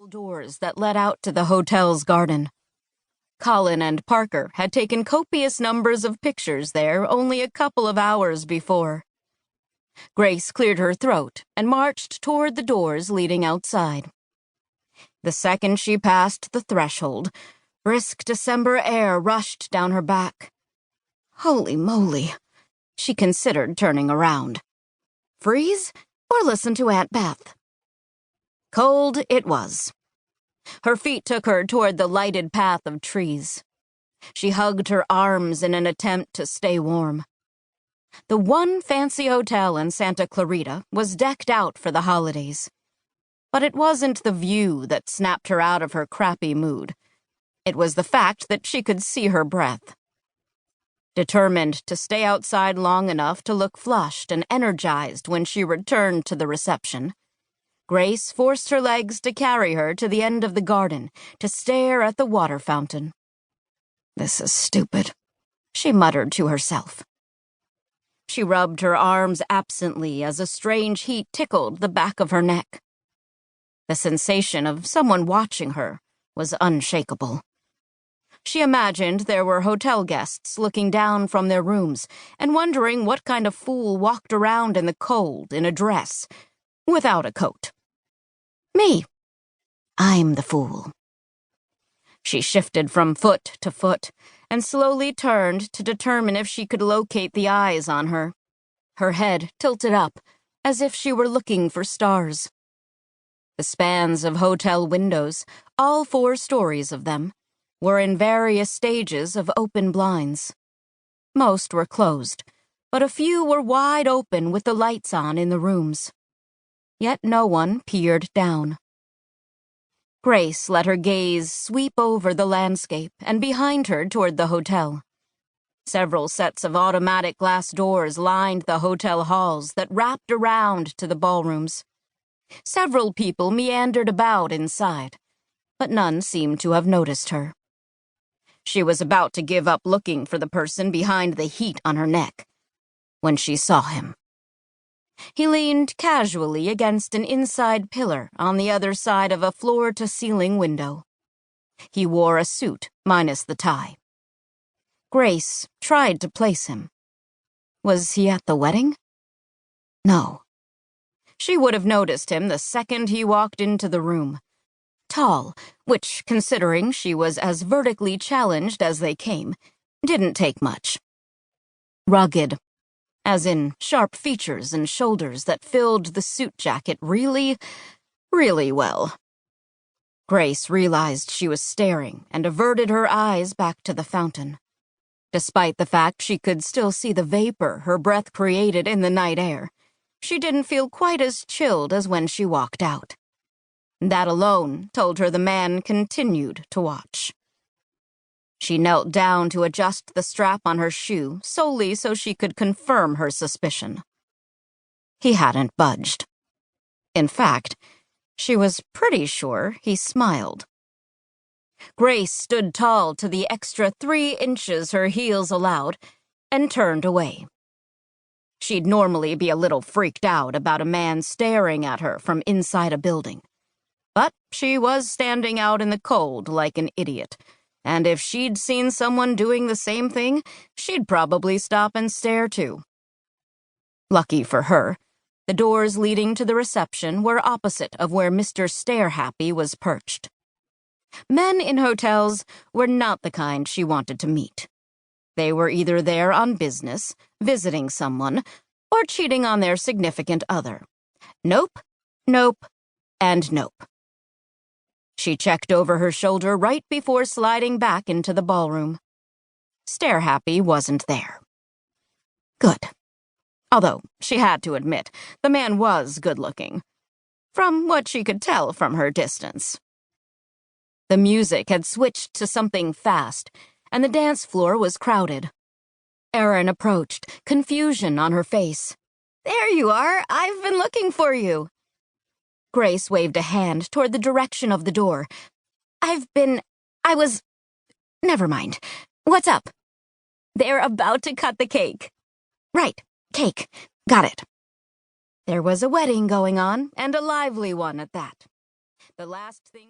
doors that led out to the hotel's garden. Colin and Parker had taken copious numbers of pictures there only a couple of hours before. Grace cleared her throat and marched toward the doors leading outside. The second she passed the threshold, brisk December air rushed down her back. Holy moly, she considered turning around. Freeze or listen to Aunt Beth? Cold it was. Her feet took her toward the lighted path of trees. She hugged her arms in an attempt to stay warm. The one fancy hotel in Santa Clarita was decked out for the holidays. But it wasn't the view that snapped her out of her crappy mood. It was the fact that she could see her breath. Determined to stay outside long enough to look flushed and energized when she returned to the reception, Grace forced her legs to carry her to the end of the garden to stare at the water fountain. "This is stupid," she muttered to herself. She rubbed her arms absently as a strange heat tickled the back of her neck. The sensation of someone watching her was unshakable. She imagined there were hotel guests looking down from their rooms and wondering what kind of fool walked around in the cold in a dress, without a coat. Me. I'm the fool. She shifted from foot to foot and slowly turned to determine if she could locate the eyes on her, her head tilted up as if she were looking for stars. The spans of hotel windows, all 4 stories of them, were in various stages of open blinds. Most were closed, but a few were wide open with the lights on in the rooms. Yet no one peered down. Grace let her gaze sweep over the landscape and behind her toward the hotel. Several sets of automatic glass doors lined the hotel halls that wrapped around to the ballrooms. Several people meandered about inside, but none seemed to have noticed her. She was about to give up looking for the person behind the heat on her neck when she saw him. He leaned casually against an inside pillar on the other side of a floor-to-ceiling window. He wore a suit minus the tie. Grace tried to place him. Was he at the wedding? No. She would have noticed him the second he walked into the room. Tall, which, considering she was as vertically challenged as they came, didn't take much. Rugged, as in sharp features and shoulders that filled the suit jacket really, really well. Grace realized she was staring and averted her eyes back to the fountain. Despite the fact she could still see the vapor her breath created in the night air, she didn't feel quite as chilled as when she walked out. That alone told her the man continued to watch. She knelt down to adjust the strap on her shoe solely so she could confirm her suspicion. He hadn't budged. In fact, she was pretty sure he smiled. Grace stood tall to the extra 3 inches her heels allowed and turned away. She'd normally be a little freaked out about a man staring at her from inside a building. But she was standing out in the cold like an idiot, and if she'd seen someone doing the same thing, she'd probably stop and stare too. Lucky for her, the doors leading to the reception were opposite of where Mr. Stare-Happy was perched. Men in hotels were not the kind she wanted to meet. They were either there on business, visiting someone, or cheating on their significant other. Nope, nope, and nope. She checked over her shoulder right before sliding back into the ballroom. Stare-Happy wasn't there. Good. Although, she had to admit, the man was good-looking, from what she could tell from her distance. The music had switched to something fast, and the dance floor was crowded. Erin approached, confusion on her face. "There you are! I've been looking for you!" Grace waved a hand toward the direction of the door. Never mind. What's up?" "They're about to cut the cake." "Right, cake. Got it." There was a wedding going on, and a lively one at that. The last thing